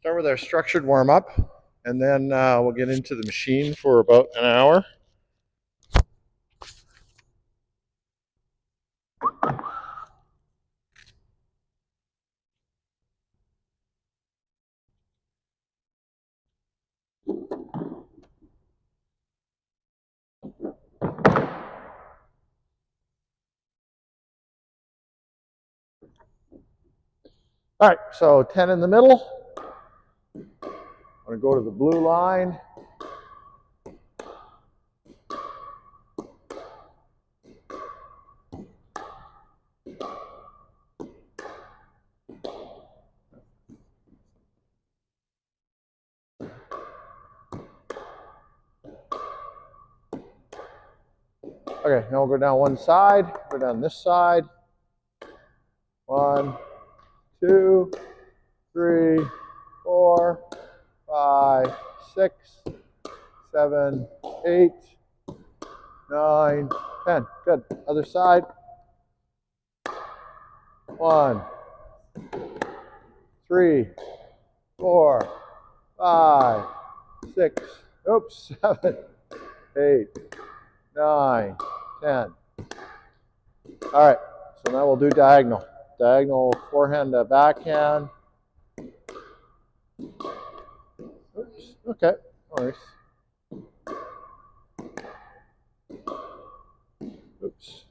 start with our structured warm-up, and then we'll get into the machine for about an hour. All right, so 10 in the middle. I'm going to go to the blue line. Okay, now we'll go down one side, go down this side. 1, 2, 3, 4, 5, 6, 7, 8, 9, 10. Good. Other side. 1, 3, 4, 5, 6, oops, 7, 8, 9, 10. All right, so now we'll do diagonal. Diagonal forehand to backhand. Oops, okay, no worries. Oops.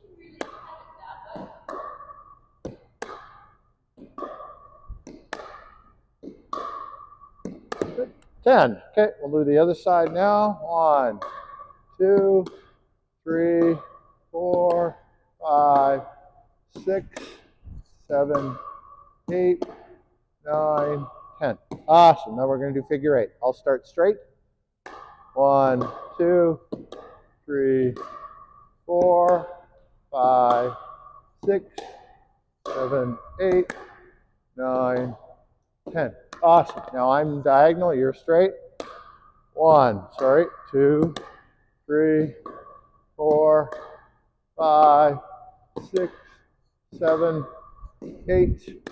10. Okay, we'll do the other side now. 1, 2, 3, 4, 5, 6, 7, 8, 9, 10. Awesome. Now we're going to do figure 8. I'll start straight. 1, 2, 3, 4, 5, 6, 7, 8, 9, 10. Awesome. Now I'm diagonal, you're straight. 1, 2, 3, 4, 5, 6, 7, 8,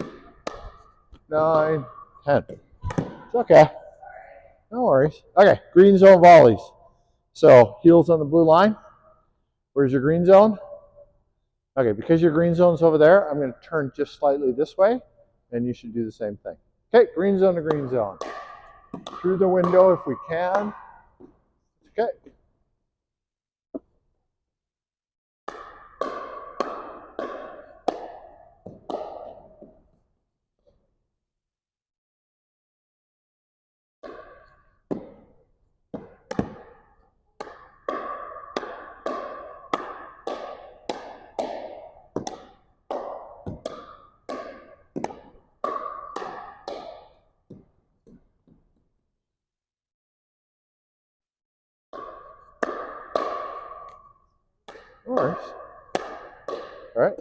9, 10. It's okay. No worries. Okay, green zone volleys. So heels on the blue line. Where's your green zone? Okay, because your green zone's over there, I'm going to turn just slightly this way, and you should do the same thing. Okay, green zone to green zone. Through the window if we can. Okay. No worries. All right.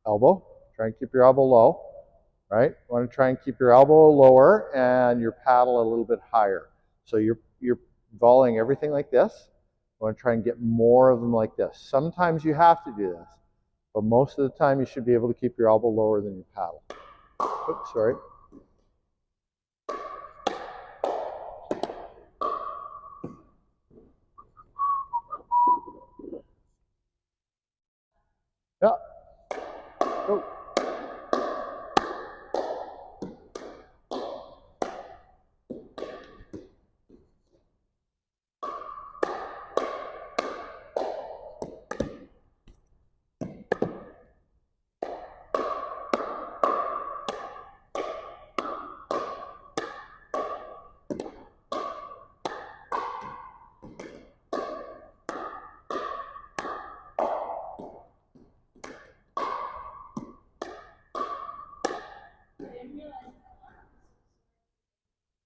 Elbow. Try and keep your elbow low. Right? You want to try and keep your elbow lower and your paddle a little bit higher. So you're volleying everything like this. You want to try and get more of them like this. Sometimes you have to do this, but most of the time you should be able to keep your elbow lower than your paddle. Oops, sorry. Yeah. Go.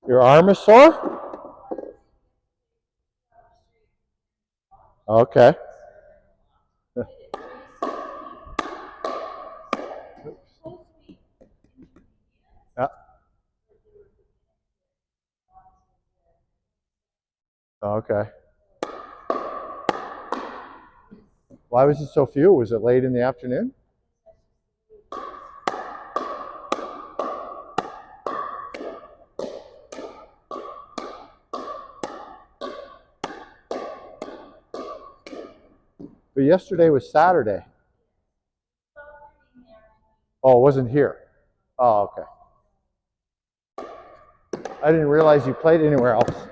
Your arm is sore? Okay. Yeah. Okay. Why was it so few? Was it late in the afternoon? But yesterday was Saturday. Oh, it wasn't here. Oh, okay. I didn't realize you played anywhere else.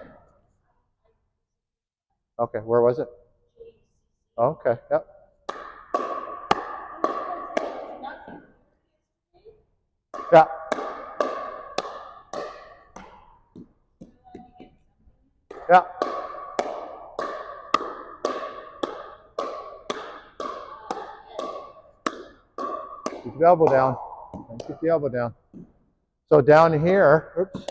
Okay, where was it? Okay, yep. Yeah. Yeah. Keep the elbow down. And keep the elbow down. So down here, oops.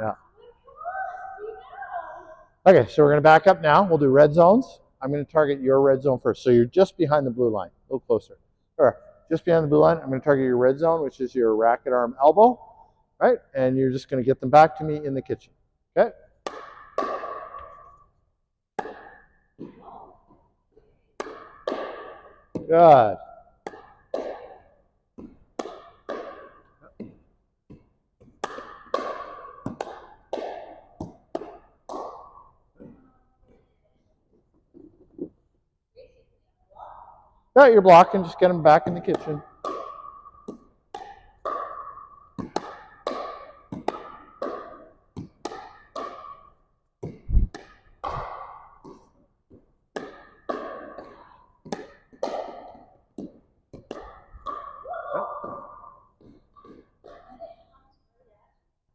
Yeah. Okay, so we're going to back up now. We'll do red zones. I'm going to target your red zone first. So you're just behind the blue line, a little closer. All right, just behind the blue line, I'm going to target your red zone, which is your racket arm elbow, right? And you're just going to get them back to me in the kitchen, okay? Good. Yeah, you're blocking. Just get them back in the kitchen.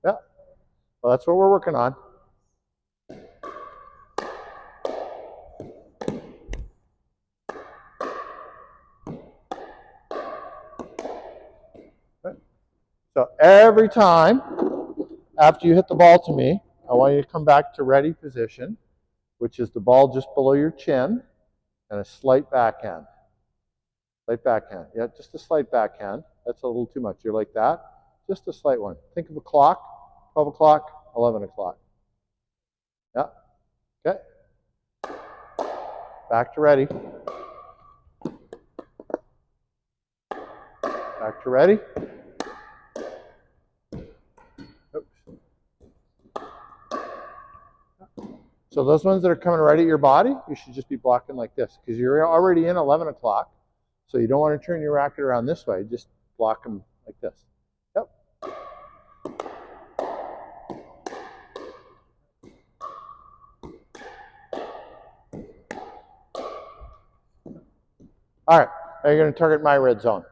Yeah. Well, that's what we're working on. So every time after you hit the ball to me, I want you to come back to ready position, which is the ball just below your chin and a slight backhand. Slight backhand. Yeah, just a slight backhand. That's a little too much. You're like that. Just a slight one. Think of a clock. 12 o'clock, 11 o'clock. Yeah. Okay. Back to ready. Back to ready. Oops. So those ones that are coming right at your body, you should just be blocking like this because you're already in 11 o'clock. So you don't want to turn your racket around this way. Just block them like this. Yep. All right. Now you're going to target my red zone.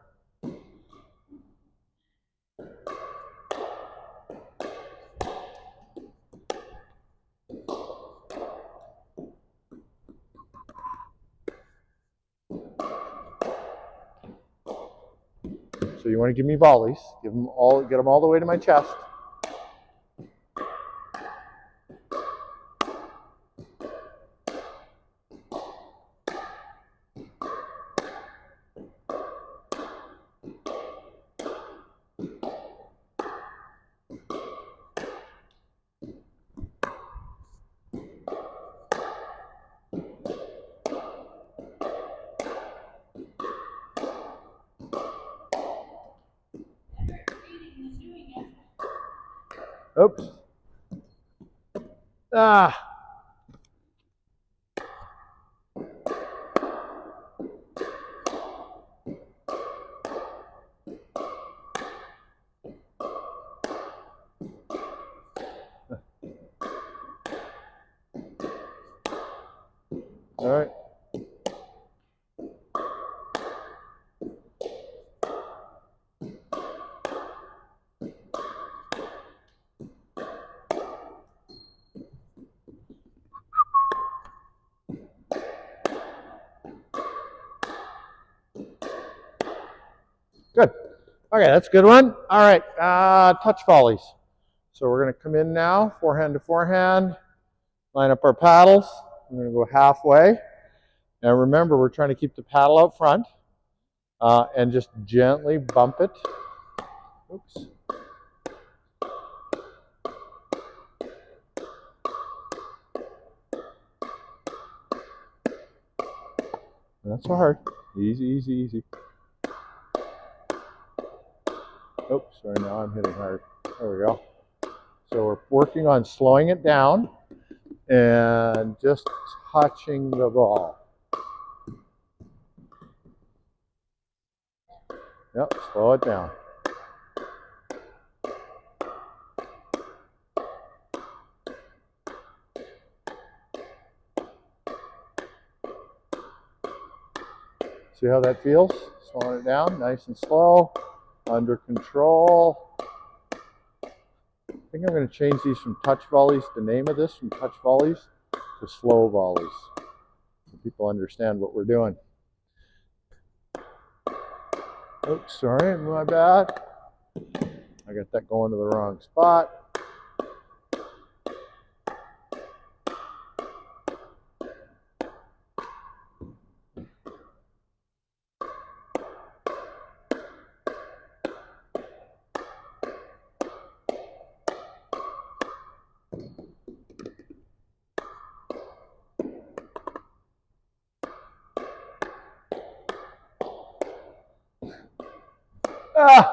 So you want to give me volleys. Get them all the way to my chest. Oops. Ah. All right. Okay, that's a good one. All right, touch volleys. So we're going to come in now, forehand to forehand, line up our paddles. I'm going to go halfway. Now remember, we're trying to keep the paddle out front and just gently bump it. Oops. Not so hard. Easy, easy, easy. Oops, sorry, now I'm hitting hard. There we go. So we're working on slowing it down and just touching the ball. Yep, slow it down. See how that feels? Slowing it down, nice and slow, under control. I think I'm going to change these from touch volleys, the name of this, from touch volleys to slow volleys, so people understand what we're doing. Oops, sorry, my bad. I got that going to the wrong spot. Ah!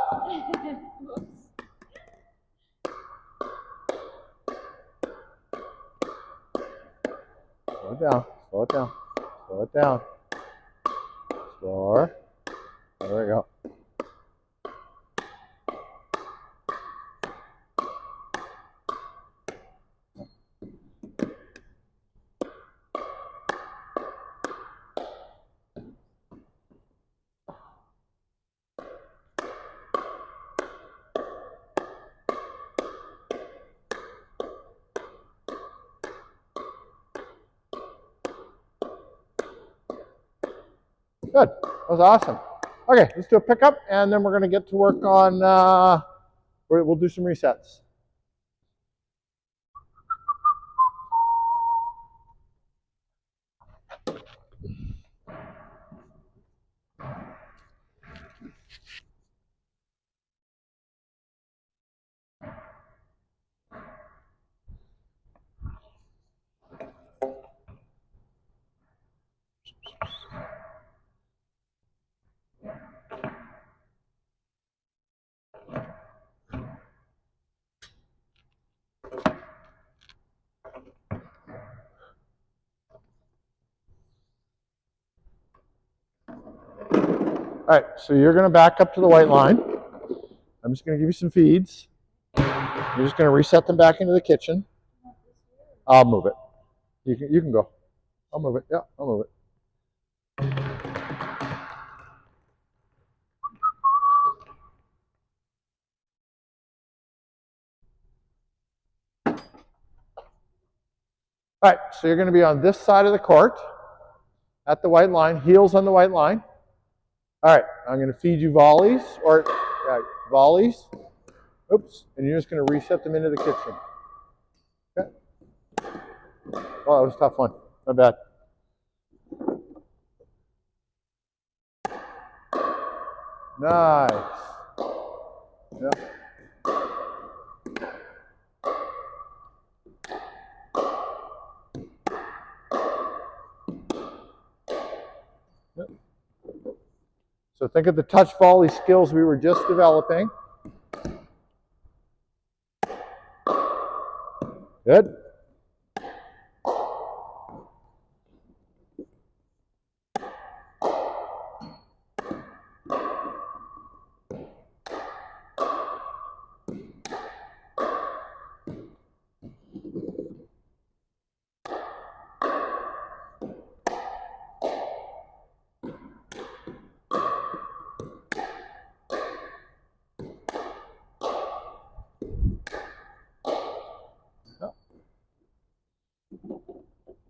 Slow it down, slow it down, slow it down. Slower. There we go. Good. That was awesome. Okay, let's do a pickup, and then we're going to get to work on, we'll do some resets. All right, so you're going to back up to the white line. I'm just going to give you some feeds. You're just going to reset them back into the kitchen. I'll move it. You can go. I'll move it. Yeah, I'll move it. All right, so you're going to be on this side of the court at the white line, heels on the white line. All right, I'm going to feed you volleys, or volleys. Oops, and you're just going to reset them into the kitchen. Okay. Oh, that was a tough one. My bad. Nice. Yep. Yep. So think of the touch volley skills we were just developing. Good.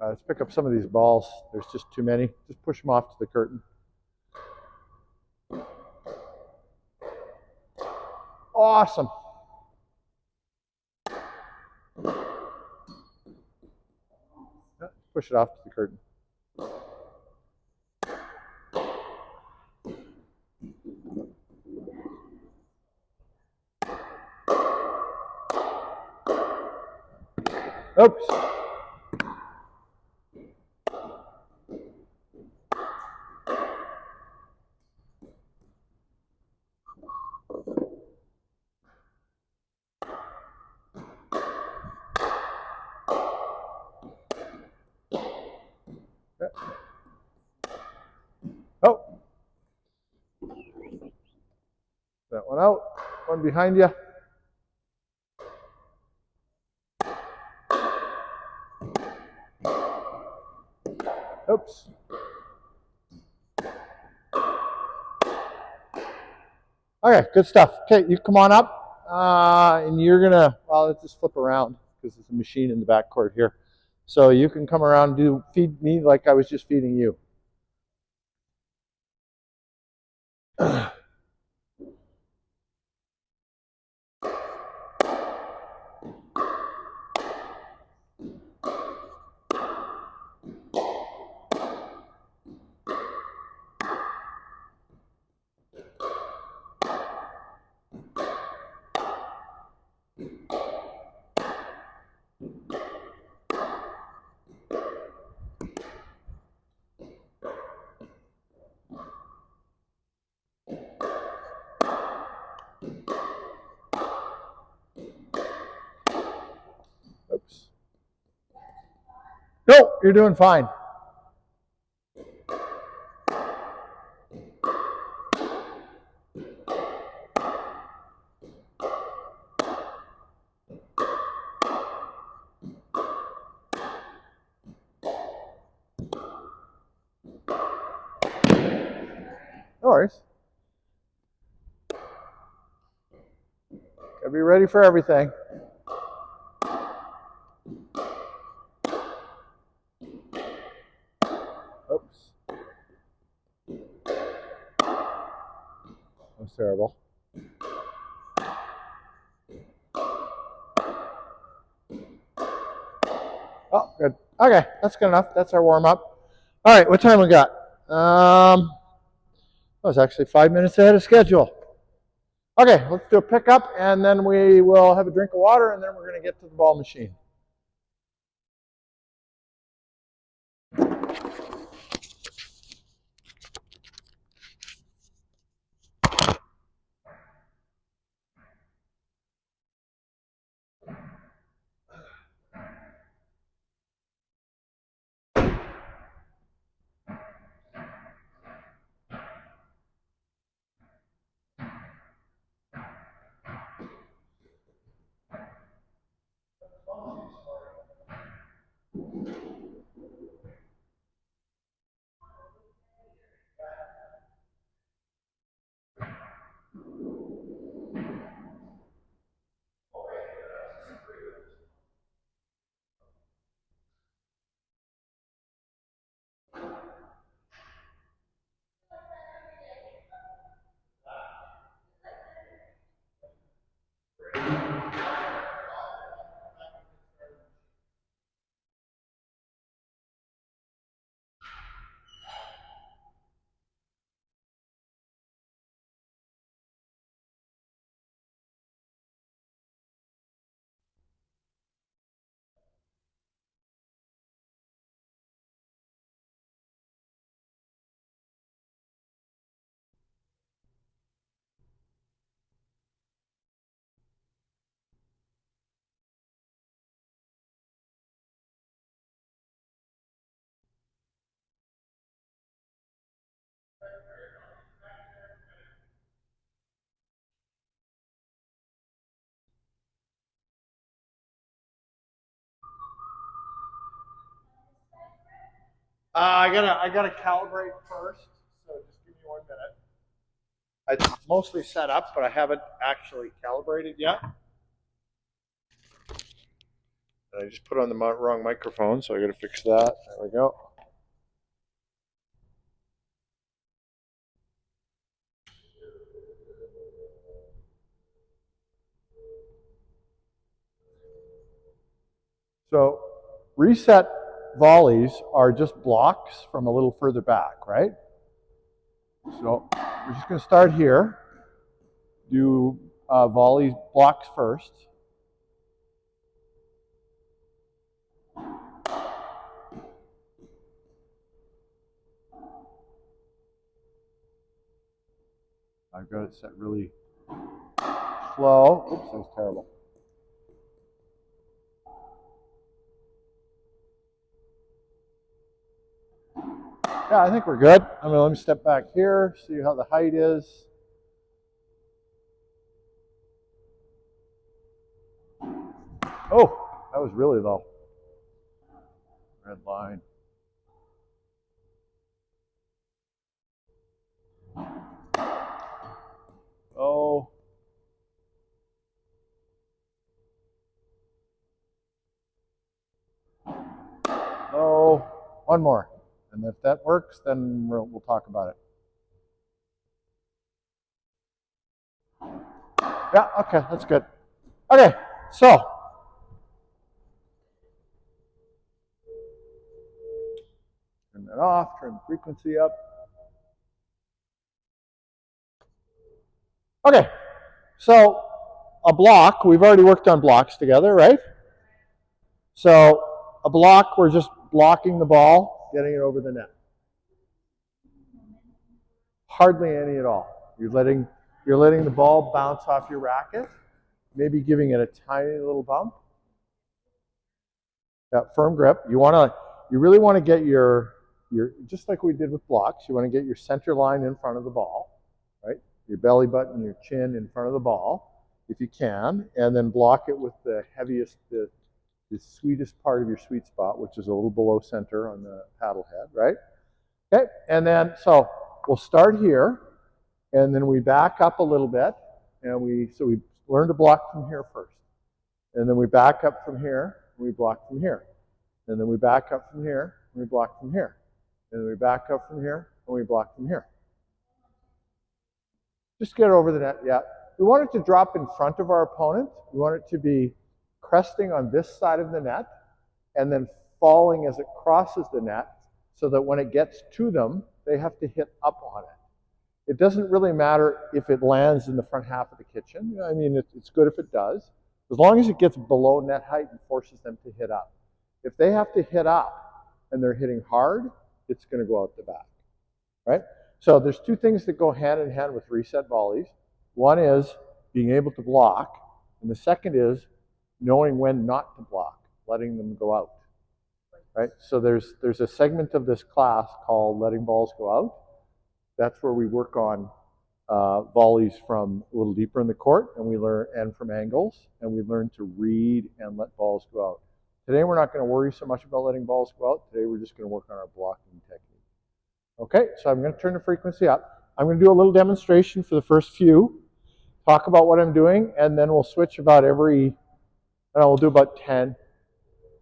Let's pick up some of these balls. There's just too many. Just push them off to the curtain. Awesome. Push it off to the curtain. Oops. Oh. That one out. One behind you. Oops. Okay, good stuff. Okay, you come on up, and you're gonna, well, let's just flip around because there's a machine in the back court here. So you can come around and feed me like I was just feeding you. Oops. No, you're doing fine. No worries. Gotta be ready for everything. Oops. That was terrible. Oh, good. Okay, that's good enough. That's our warm up. All right, what time we got? That was actually 5 minutes ahead of schedule. Okay, let's do a pickup, and then we will have a drink of water, and then we're going to get to the ball machine. I gotta calibrate first, so just give me 1 minute. It's mostly set up, but I haven't actually calibrated yet. I just put on the wrong microphone, so I gotta fix that. There we go. So reset volleys are just blocks from a little further back, right? So we're just going to start here. Do volley blocks first. I've got it set really slow. Oops, that was terrible. Yeah, I think we're good. I mean, let me step back here, see how the height is. Oh, that was really low. Red line. Oh. Oh, one more. And if that works, then we'll talk about it. Yeah, okay, that's good. Okay, so turn that off, turn the frequency up. Okay, so a block, we've already worked on blocks together, right? So a block, we're just blocking the ball, getting it over the net. Hardly any at all. You're letting the ball bounce off your racket, maybe giving it a tiny little bump. Yeah, firm grip. You really want to get your just like we did with blocks, you want to get your center line in front of the ball, right? Your belly button, your chin in front of the ball, if you can, and then block it with the heaviest, the sweetest part of your sweet spot, which is a little below center on the paddle head, right? Okay, and then, so we'll start here, and then we back up a little bit, and we learn to block from here first. And then we back up from here, and we block from here. And then we back up from here, and we block from here. And then we back up from here, and we block from here. Just get over the net, yeah. We want it to drop in front of our opponent. We want it to be cresting on this side of the net, and then falling as it crosses the net, so that when it gets to them, they have to hit up on it. It doesn't really matter if it lands in the front half of the kitchen. I mean, it's good if it does, as long as it gets below net height and forces them to hit up. If they have to hit up and they're hitting hard, it's going to go out the back, right? So there's two things that go hand in hand with reset volleys. One is being able to block, and the second is knowing when not to block, letting them go out, right? So there's a segment of this class called letting balls go out. That's where we work on volleys from a little deeper in the court, and we learn, and from angles, and we learn to read and let balls go out. Today we're not going to worry so much about letting balls go out. Today we're just going to work on our blocking technique. Okay, so I'm going to turn the frequency up. I'm going to do a little demonstration for the first few, talk about what I'm doing, and then we'll switch about every, we'll do about 10.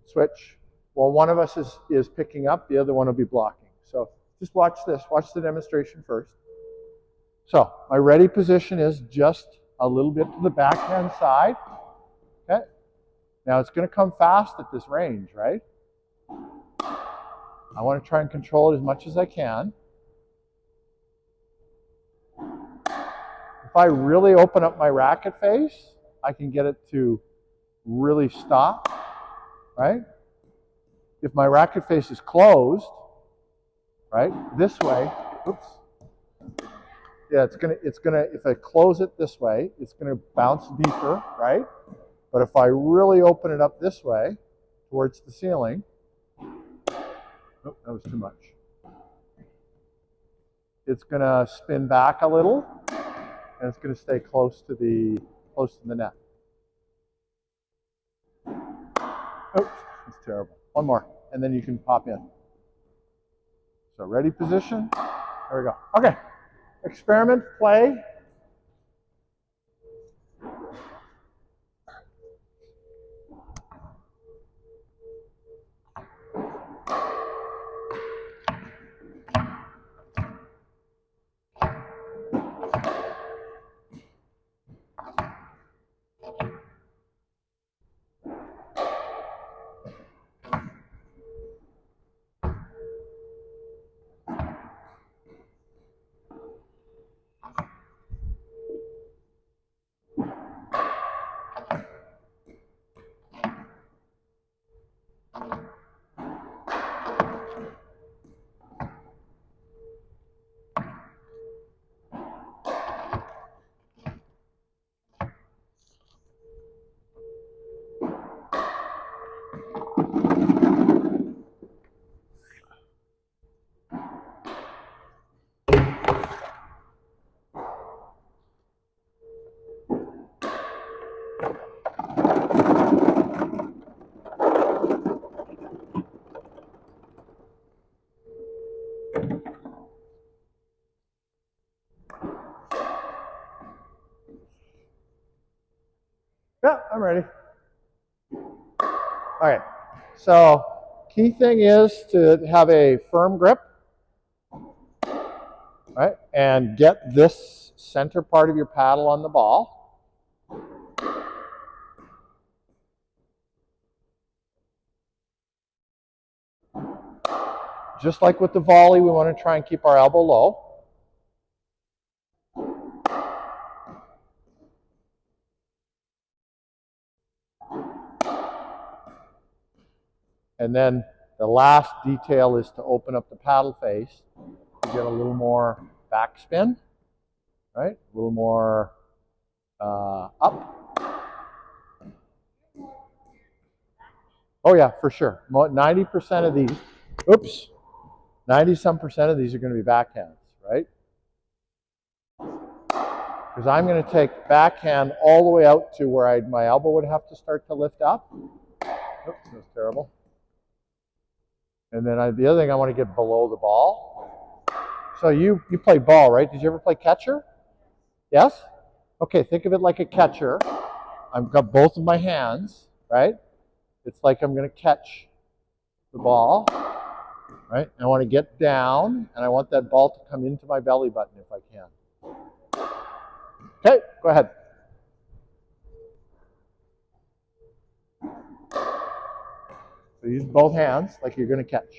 Switch. Well, one of us is picking up, the other one will be blocking. So just watch this. Watch the demonstration first. So my ready position is just a little bit to the backhand side. Okay. Now it's going to come fast at this range, right? I want to try and control it as much as I can. If I really open up my racket face, I can get it to really stop, right? If my racket face is closed, right, this way, oops. Yeah, it's gonna, if I close it this way, it's gonna bounce deeper, right? But if I really open it up this way, towards the ceiling, oh, that was too much. It's gonna spin back a little, and it's gonna stay close to the net. Oops, that's terrible. One more, and then you can pop in. So ready position, there we go. Okay, experiment, play. Yeah, I'm ready. All right. So key thing is to have a firm grip, right? And get this center part of your paddle on the ball. Just like with the volley, we want to try and keep our elbow low. And then the last detail is to open up the paddle face to get a little more backspin, right? A little more up. Oh yeah, for sure. 90% of these, 90-some% of these are going to be backhands, right? Because I'm going to take backhand all the way out to where my elbow would have to start to lift up. Oops, that's terrible. And then the other thing, I want to get below the ball. So you play ball, right? Did you ever play catcher? Yes? Okay, think of it like a catcher. I've got both of my hands, right? It's like I'm going to catch the ball, right? And I want to get down, and I want that ball to come into my belly button if I can. Okay, go ahead. So use both hands like you're going to catch.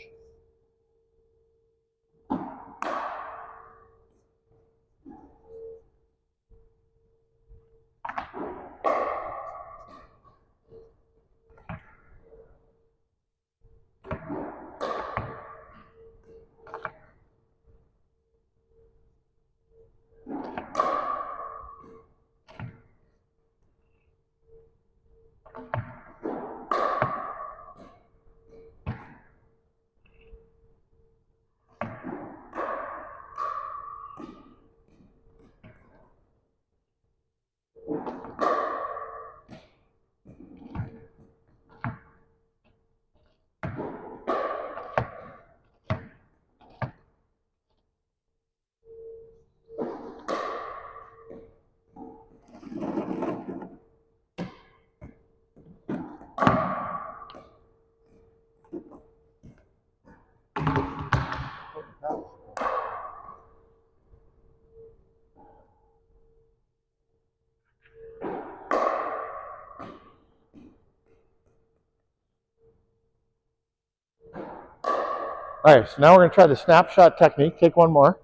All right, so now we're going to try the snapshot technique. Take one more.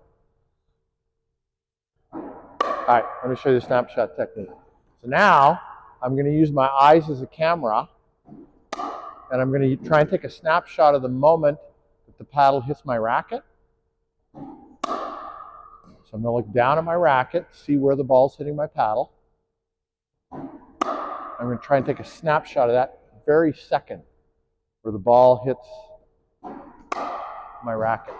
All right, let me show you the snapshot technique. So now I'm going to use my eyes as a camera, and I'm going to try and take a snapshot of the moment that the paddle hits my racket. So I'm going to look down at my racket, see where the ball's hitting my paddle. I'm going to try and take a snapshot of that very second where the ball hits my racket.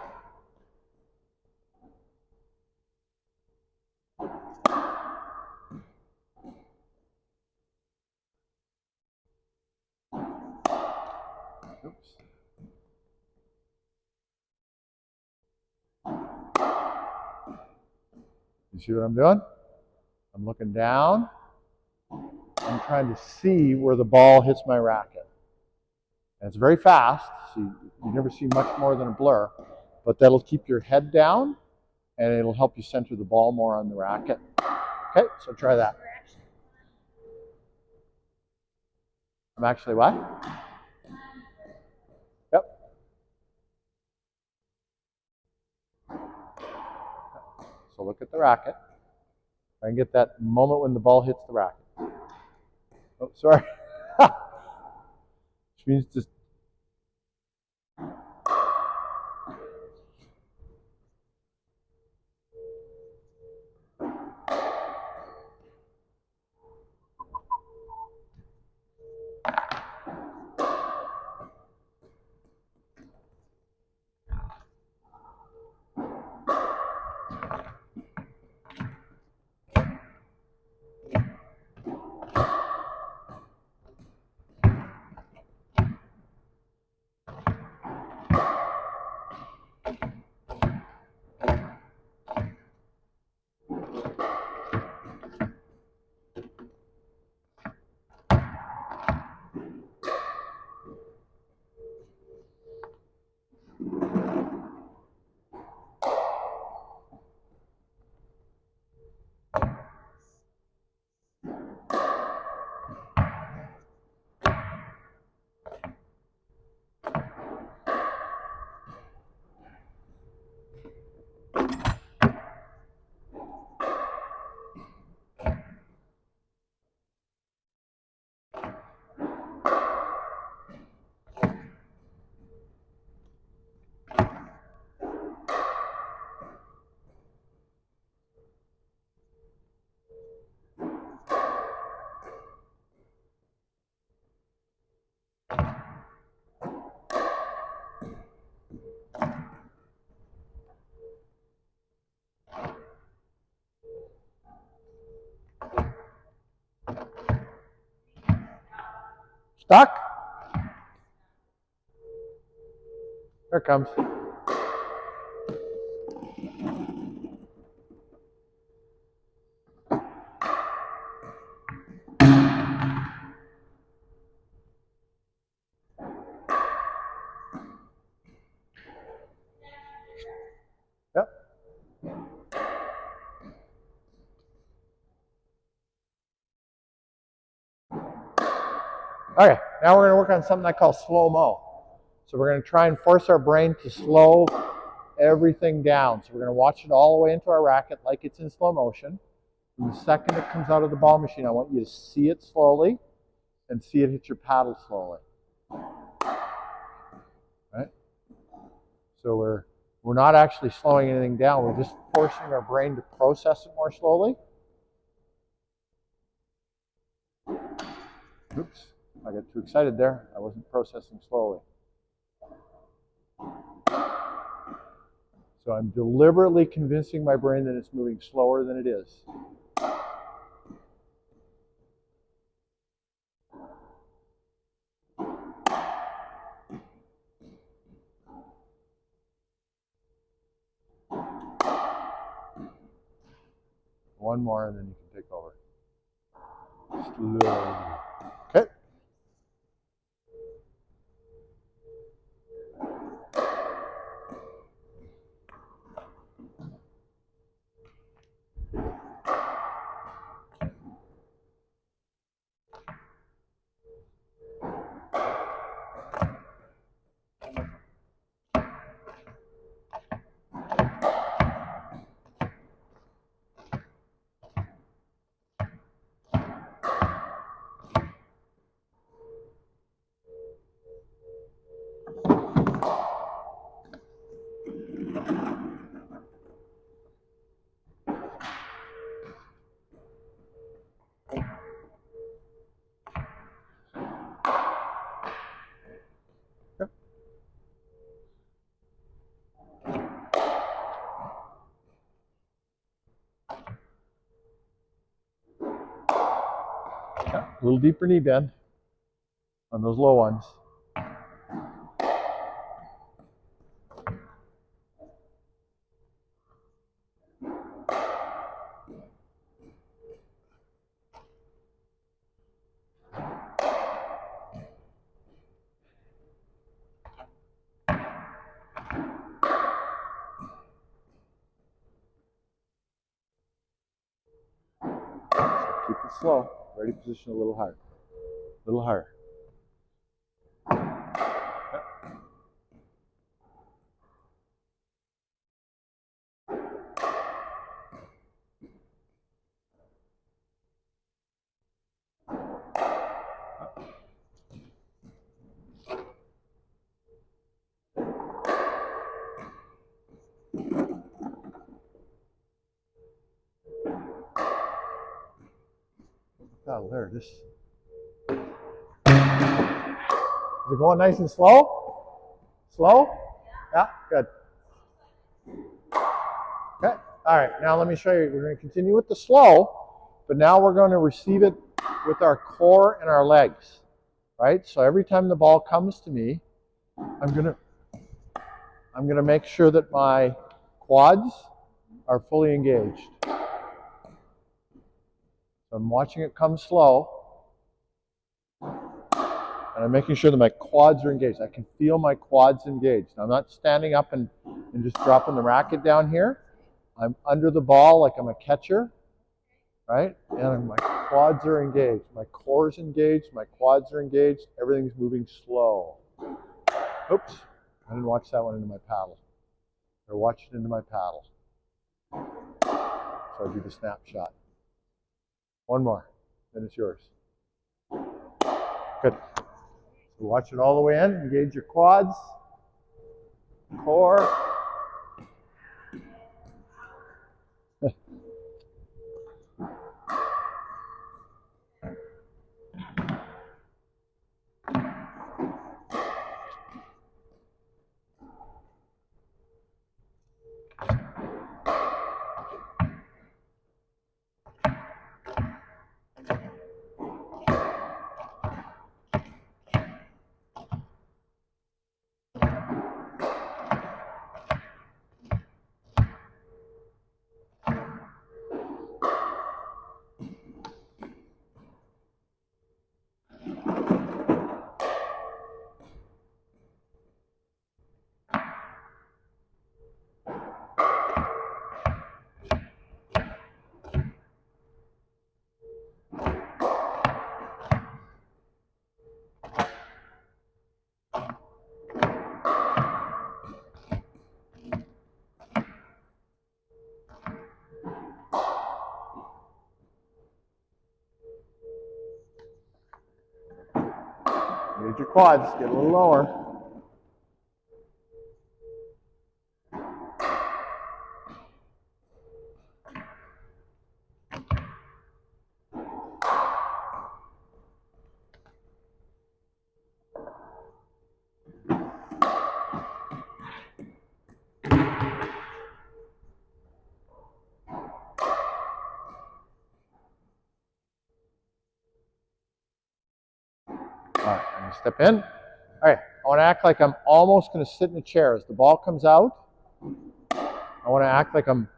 Oops. You see what I'm doing? I'm looking down. I'm trying to see where the ball hits my racket. And it's very fast, so you never see much more than a blur, but that'll keep your head down, and it'll help you center the ball more on the racket. Okay, so try that. I'm actually what? Yep. So look at the racket. Try and get that moment when the ball hits the racket. Oh, sorry. Which means just Stuck? There it comes. Yep. Okay, now we're going to work on something I call slow-mo. So we're going to try and force our brain to slow everything down. So we're going to watch it all the way into our racket like it's in slow motion. And the second it comes out of the ball machine, I want you to see it slowly and see it hit your paddle slowly. Right? So we're not actually slowing anything down. We're just forcing our brain to process it more slowly. Oops, I got too excited there. I wasn't processing slowly. So I'm deliberately convincing my brain that it's moving slower than it is. One more and then you can take over. Slowly. Okay. Yep. Yeah, a little deeper knee bend on those low ones. Keep it slow. Ready position a little higher. A little higher. Oh, there it is. Is it going nice and slow? Slow? Yeah, good. Okay, all right, now let me show you. We're going to continue with the slow, but now we're going to receive it with our core and our legs, right? So every time the ball comes to me, I'm going to make sure that my quads are fully engaged. So I'm watching it come slow, and I'm making sure that my quads are engaged. I can feel my quads engaged. Now, I'm not standing up and just dropping the racket down here. I'm under the ball like I'm a catcher, right? And my quads are engaged. My core is engaged. My quads are engaged. Everything's moving slow. Oops, I didn't watch that one into my paddle. I watched it into my paddle. So I do the snapshot. One more, then it's yours. Good. So watch it all the way in. Engage your quads, core. Hold your quads, get a little lower. All right, I'm going to step in. All right, I want to act like I'm almost going to sit in a chair. As the ball comes out, I want to act like I'm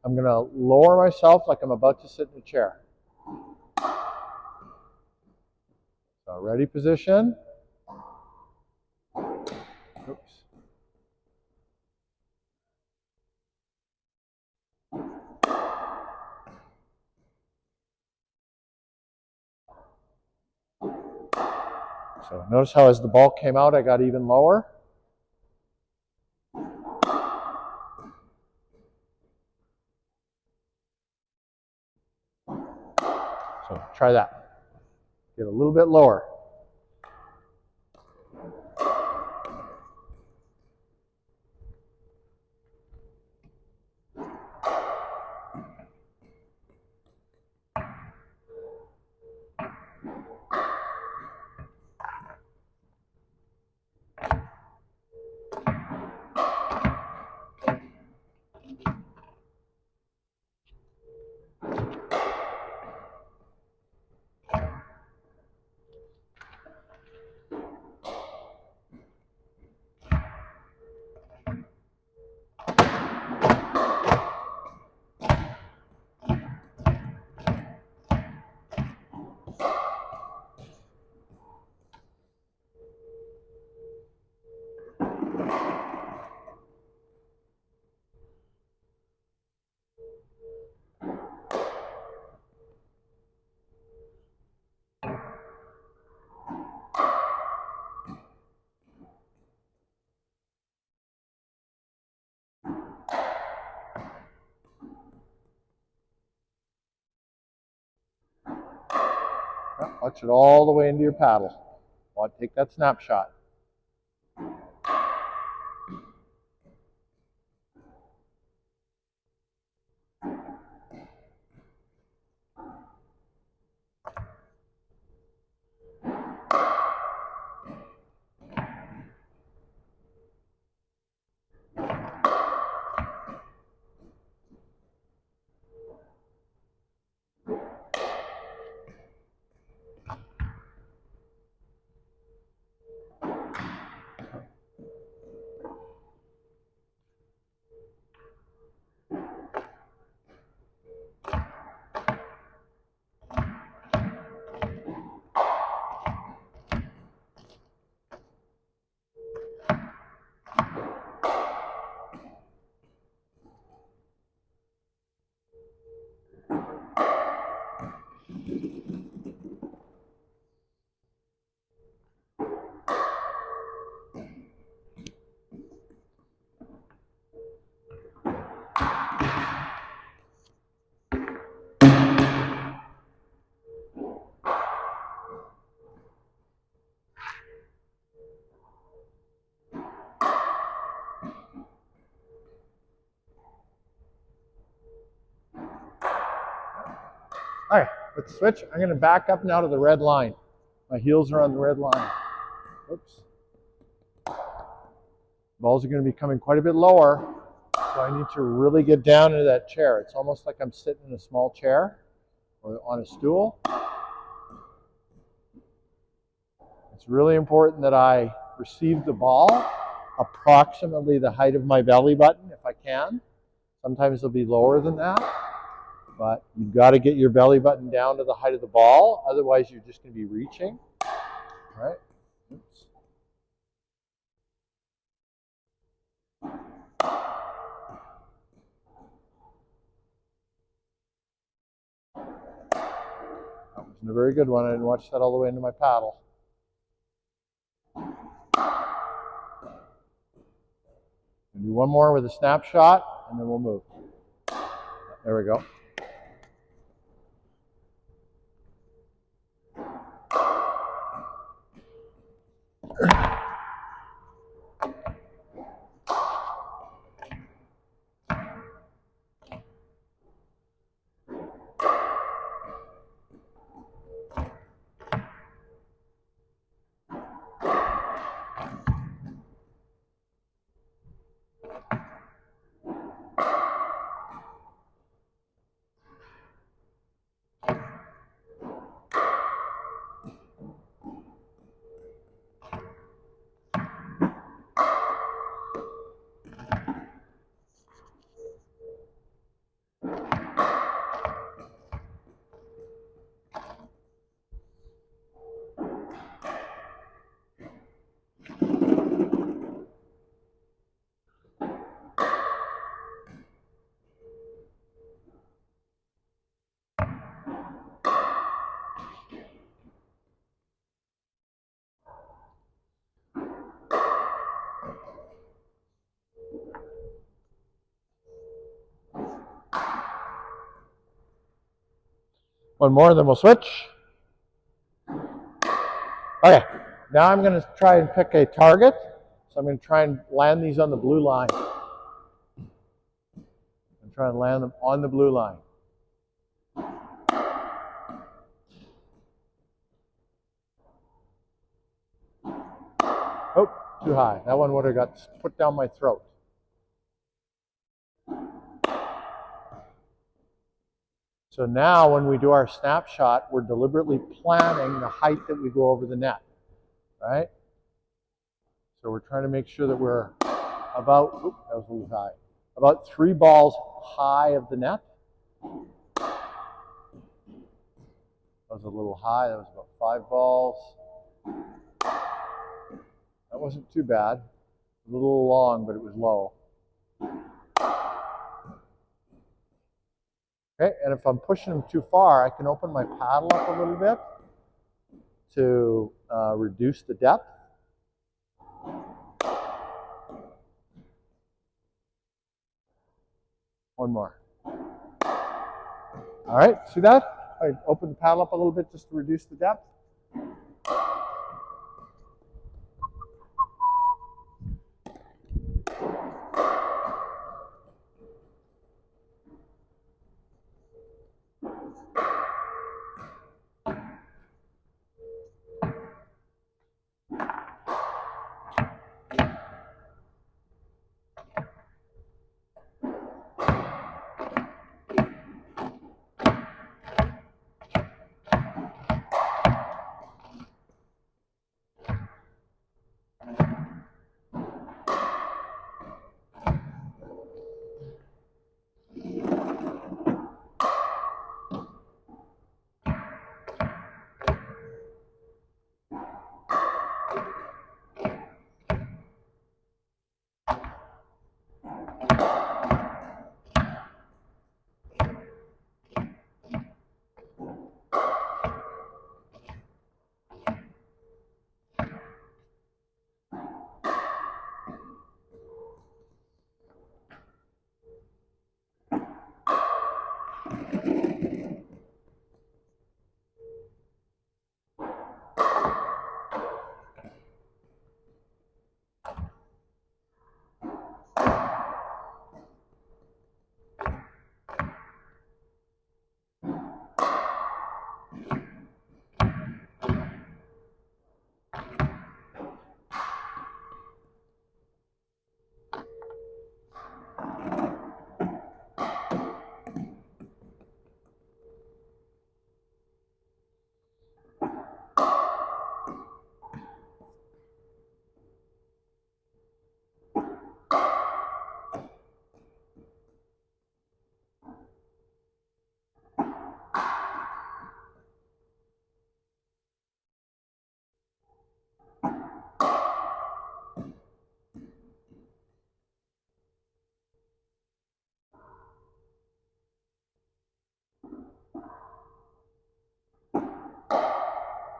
going to lower myself like I'm about to sit in a chair. So ready position. Oops. So notice how as the ball came out, I got even lower. So try that. Get a little bit lower. Watch it all the way into your paddle. Take that snapshot. All right, let's switch. I'm going to back up now to the red line. My heels are on the red line. Oops. Balls are going to be coming quite a bit lower, so I need to really get down into that chair. It's almost like I'm sitting in a small chair or on a stool. It's really important that I receive the ball approximately the height of my belly button if I can. Sometimes it'll be lower than that. But you've got to get your belly button down to the height of the ball. Otherwise, you're just going to be reaching. All right? Oops. That wasn't a very good one. I didn't watch that all the way into my paddle. We'll do one more with a snapshot, and then we'll move. There we go. One more, then we'll switch. Okay, now I'm going to try and pick a target. So I'm going to try and land these on the blue line. And try and land them on the blue line. Oh, too high. That one would have got put down my throat. So now when we do our snapshot, we're deliberately planning the height that we go over the net, right? So we're trying to make sure that we're about, oops, that was a little high, about 3 balls high of the net. That was a little high, that was about 5 balls. That wasn't too bad. A little long, but it was low. Okay, and if I'm pushing them too far, I can open my paddle up a little bit to reduce the depth. One more. All right, see that? I open the paddle up a little bit just to reduce the depth.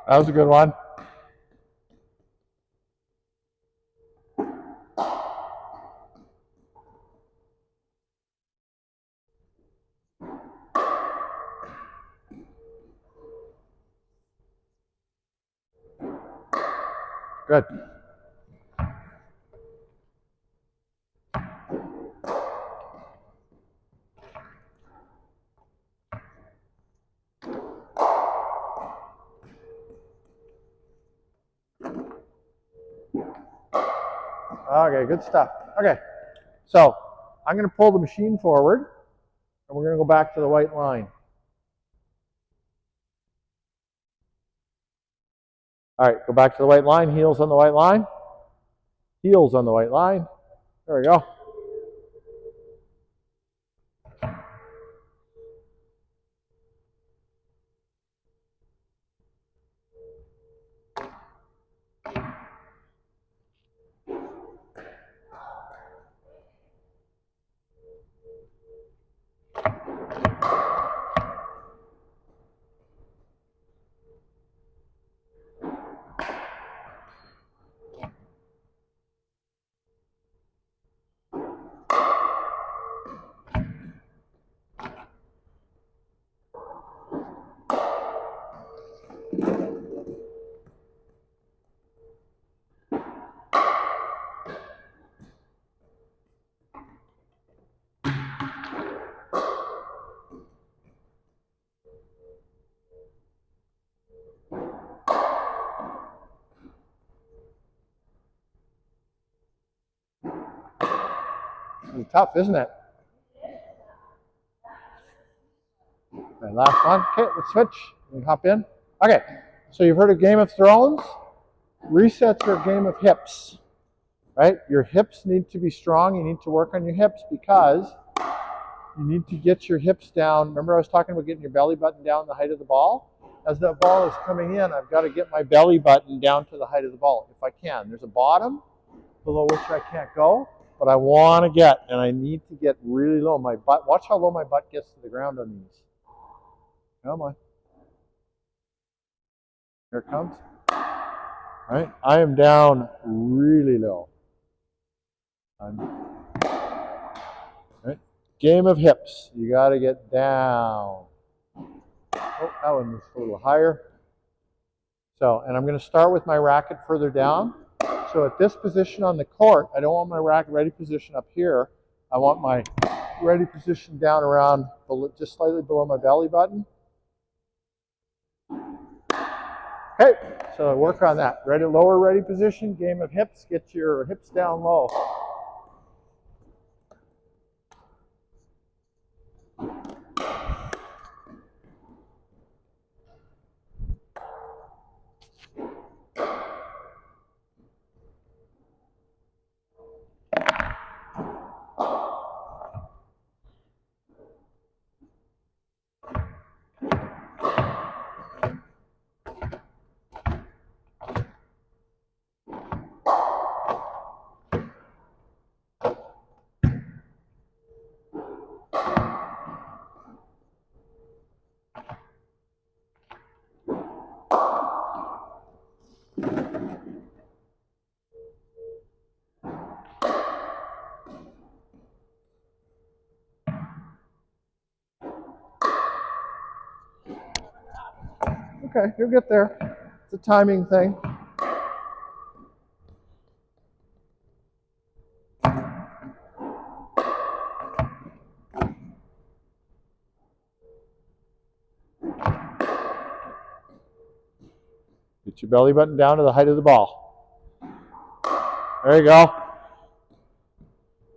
That was a good one. Good. Okay, good stuff. Okay, so I'm going to pull the machine forward, and we're going to go back to the white line. All right, go back to the white line, heels on the white line. Heels on the white line. There we go. It's tough, isn't it? Okay, last one. Okay, let's switch. You hop in. Okay, so you've heard of Game of Thrones? Resets are a game of hips, right? Your hips need to be strong. You need to work on your hips because you need to get your hips down. Remember I was talking about getting your belly button down the height of the ball? As that ball is coming in, I've got to get my belly button down to the height of the ball if I can. There's a bottom below which I can't go, but I want to get, and I need to get really low. My butt, watch how low my butt gets to the ground on these. Come on. Here it comes. All right, I am down really low. Right? Game of hips. You got to get down. Oh, that one was a little higher. So, and I'm going to start with my racket further down. So at this position on the court, I don't want my racket ready position up here. I want my ready position down around just slightly below my belly button. Okay, so work on that. Ready, lower ready position, game of hips. Get your hips down low. Okay, you'll get there. It's a timing thing. Get your belly button down to the height of the ball. There you go.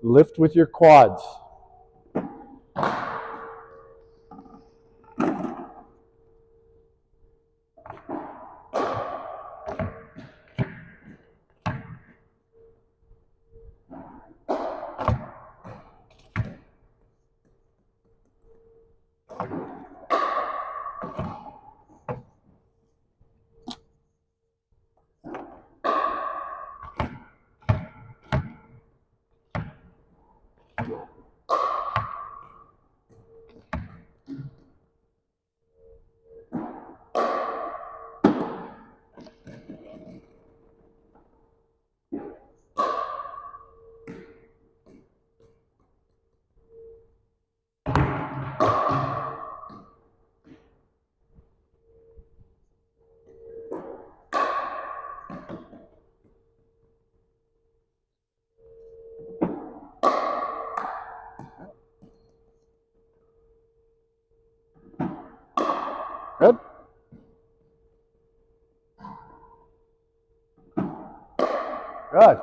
Lift with your quads. Good. Good.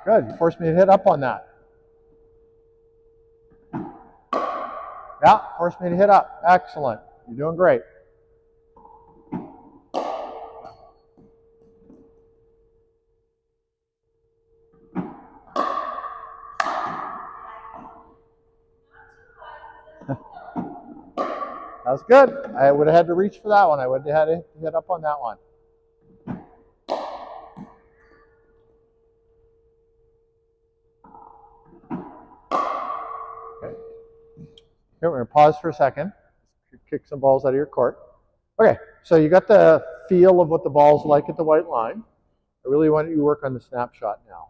Good. You forced me to hit up on that. Yeah, forced me to hit up. Excellent. You're doing great. That was good. I would have had to reach for that one. I would have had to hit up on that one. Okay. Here, we're going to pause for a second. Kick some balls out of your court. Okay, so you got the feel of what the ball's like at the white line. I really want you to work on the snapshot now.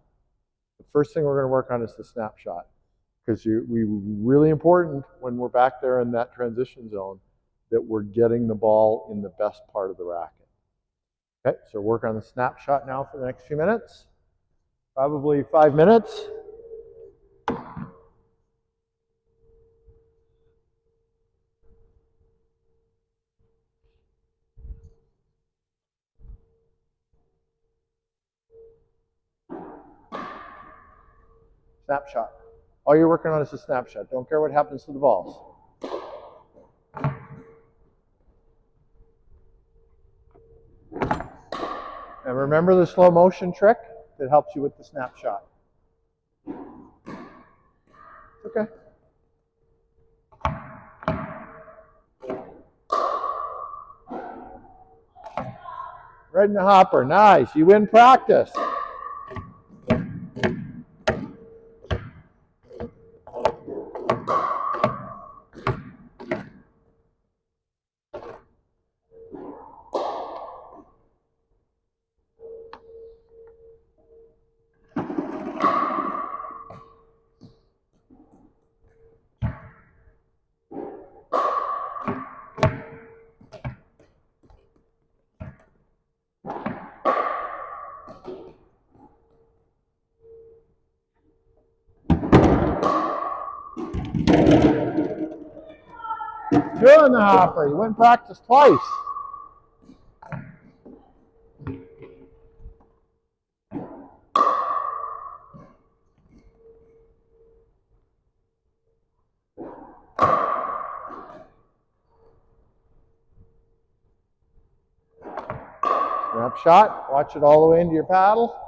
The first thing we're going to work on is the snapshot, because we really important when we're back there in that transition zone that we're getting the ball in the best part of the racket. Okay, so work on the snapshot now for the next few minutes, probably 5 minutes. Snapshot. All you're working on is a snapshot. Don't care what happens to the balls. And remember the slow motion trick that helps you with the snapshot. Okay. Right in the hopper. Nice. You win practice. Two in the hopper. You win practice twice. Snapshot. Watch it all the way into your paddle.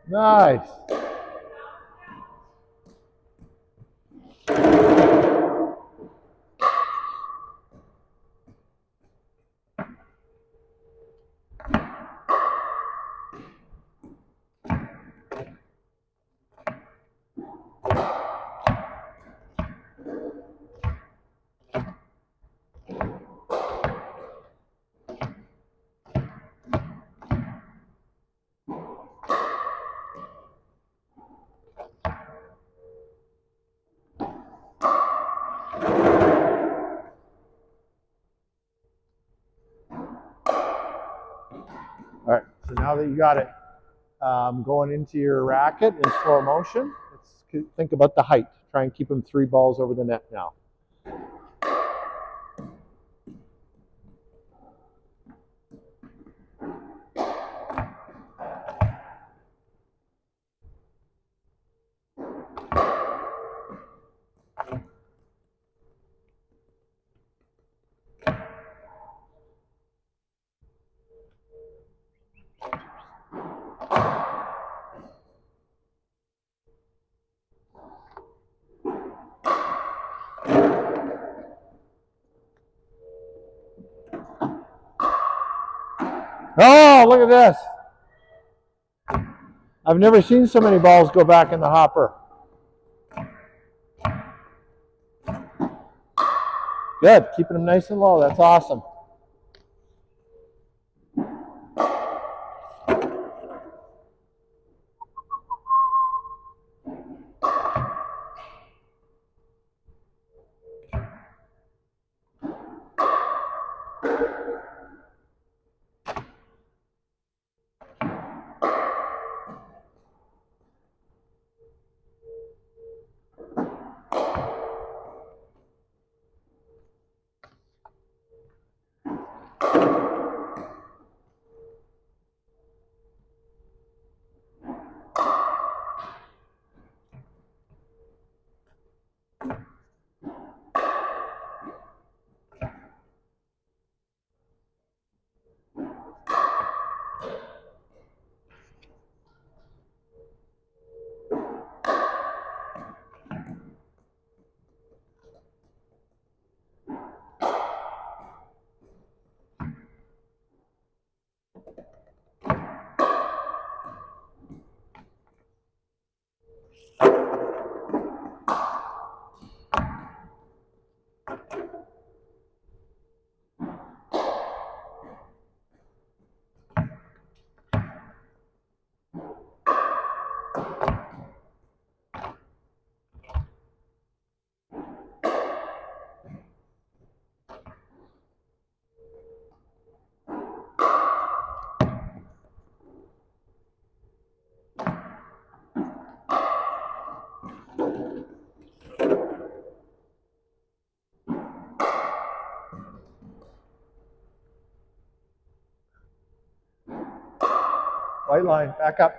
Nice. All right, so now that you got it going into your racket in slow motion, let's think about the height. Try and keep them 3 balls over the net now. Oh, look at this. I've never seen so many balls go back in the hopper. Good, keeping them nice and low. That's awesome. White line, back up.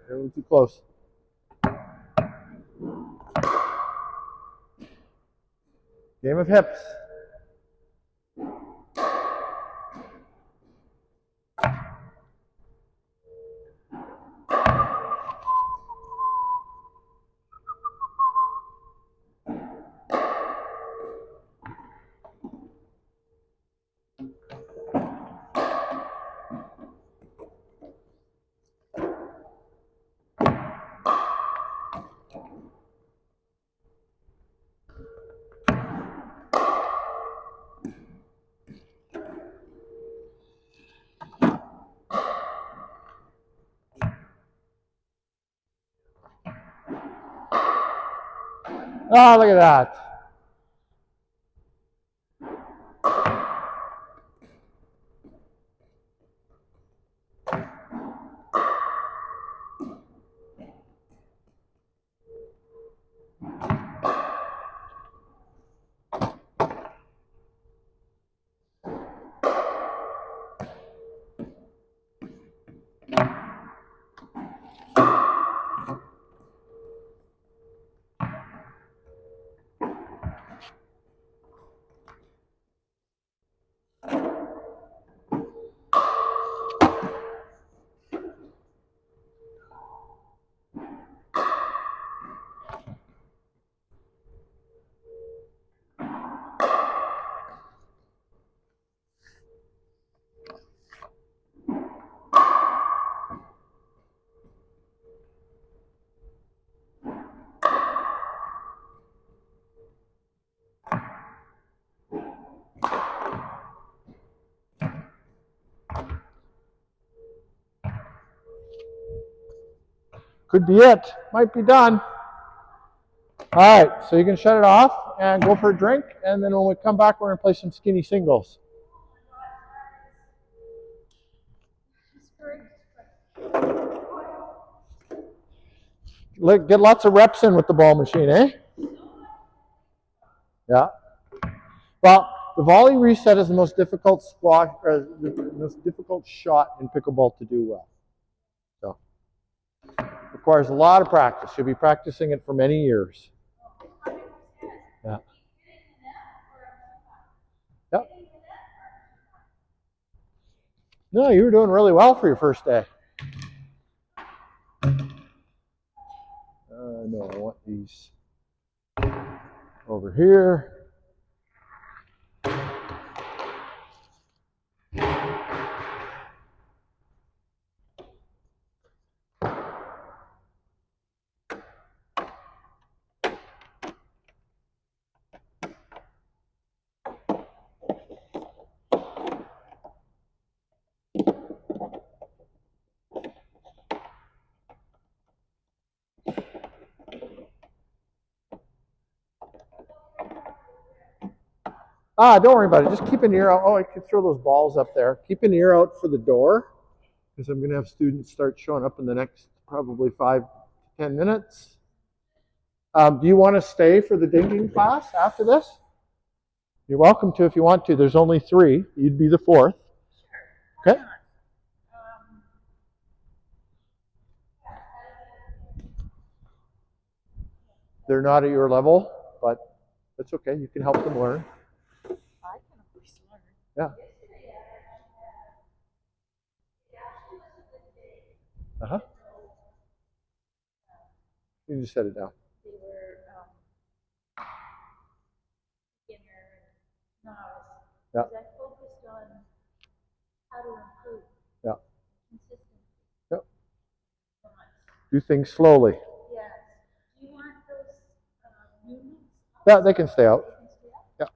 You're a little too close. Game of hips. Oh, look at that. Could be it. Might be done. All right, so you can shut it off and go for a drink, and then when we come back, we're going to play some skinny singles. Get lots of reps in with the ball machine, eh? Yeah. Well, the volley reset is the most difficult squash, or the most difficult shot in pickleball to do well. So, requires a lot of practice. You'll be practicing it for many years. Yeah. Yep. No, you were doing really well for your first day. No, I want these over here. Don't worry about it. Just keep an ear out. Oh, I could throw those balls up there. Keep an ear out for the door, because I'm going to have students start showing up in the next probably 5 to 10 minutes. Do you want to stay for the dinging class after this? You're welcome to if you want to. There's only 3. You'd be the 4th. Okay. They're not at your level, but that's okay. You can help them learn. I can at least learn. Yeah. Uh-huh. You can just set it down. They were beginner and novice. Yeah. Because I focused on how to improve. Yeah. Consistency. Yep. Do things slowly. Yes. Do you want those movements? Yeah, they can stay out. They can stay out?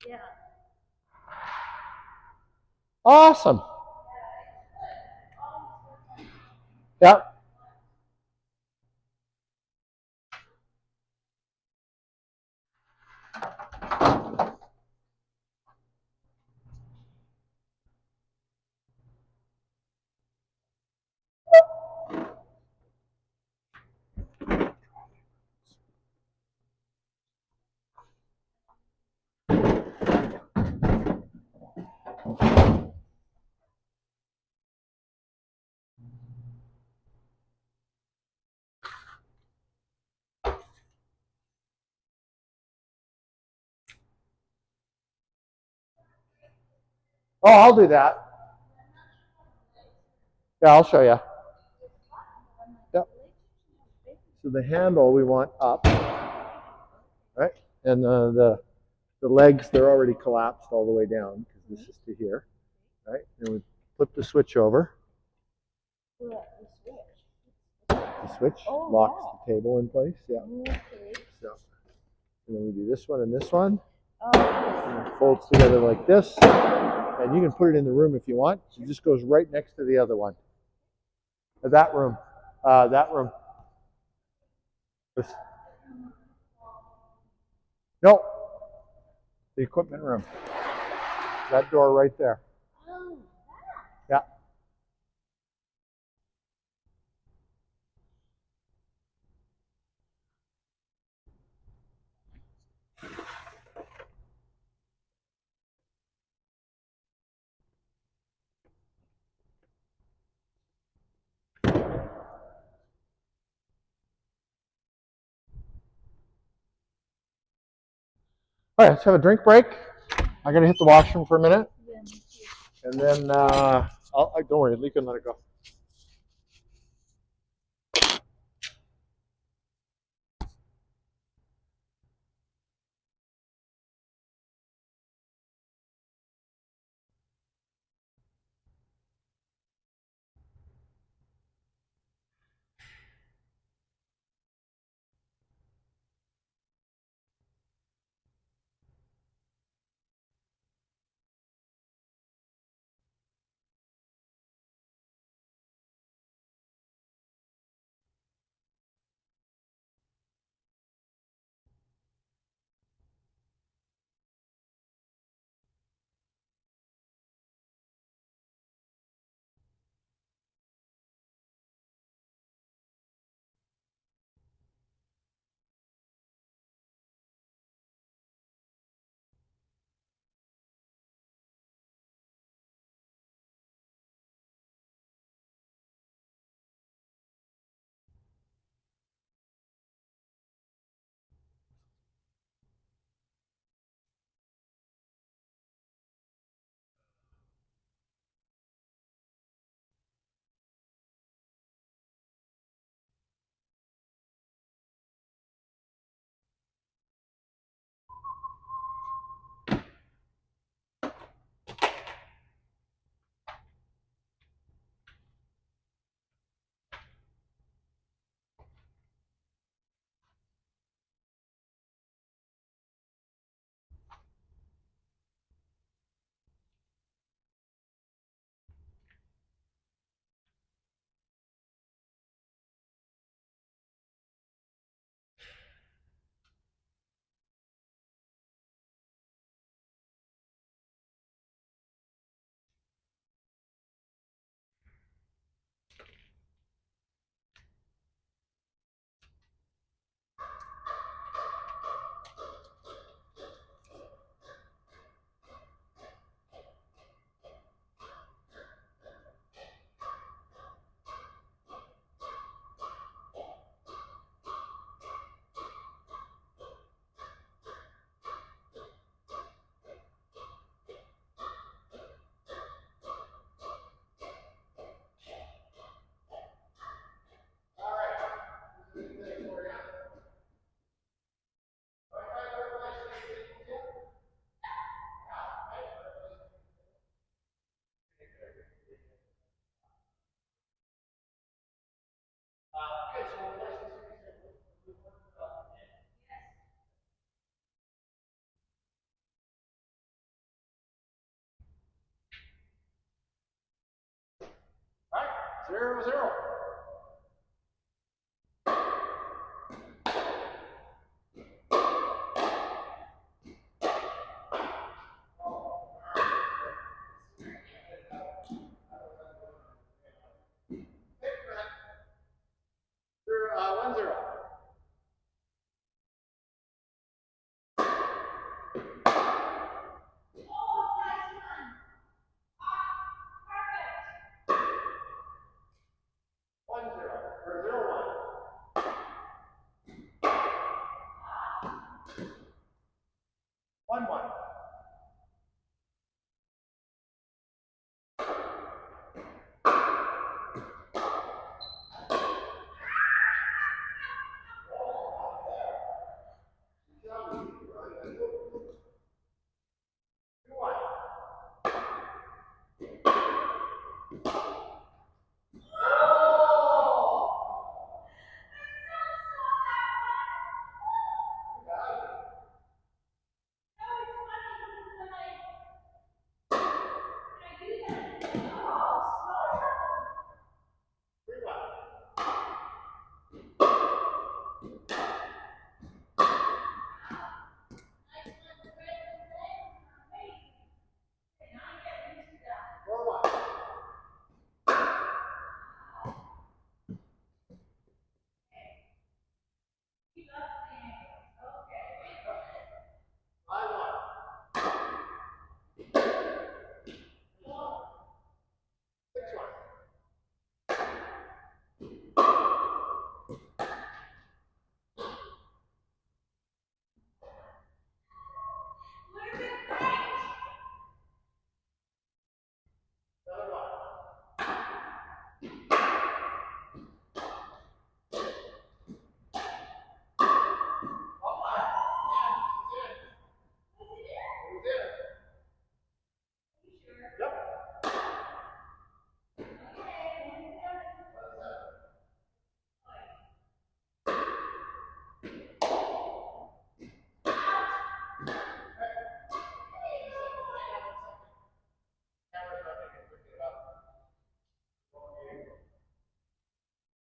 Yeah. Yeah. Awesome. Yeah. Oh, I'll do that. Yeah, I'll show you. Yep. So the handle we want up, right? And the legs, they're already collapsed all the way down because this is to here, right? And we flip the switch over. The switch locks the table in place. Yeah. So, and then we do this one and this one. And it folds together like this. And you can put it in the room if you want. It just goes right next to the other one. That room. That room. No. The equipment room. That door right there. Yeah. All right, let's have a drink break. I gotta hit the washroom for a minute, and then don't worry, you can let it go. All right, 0-0.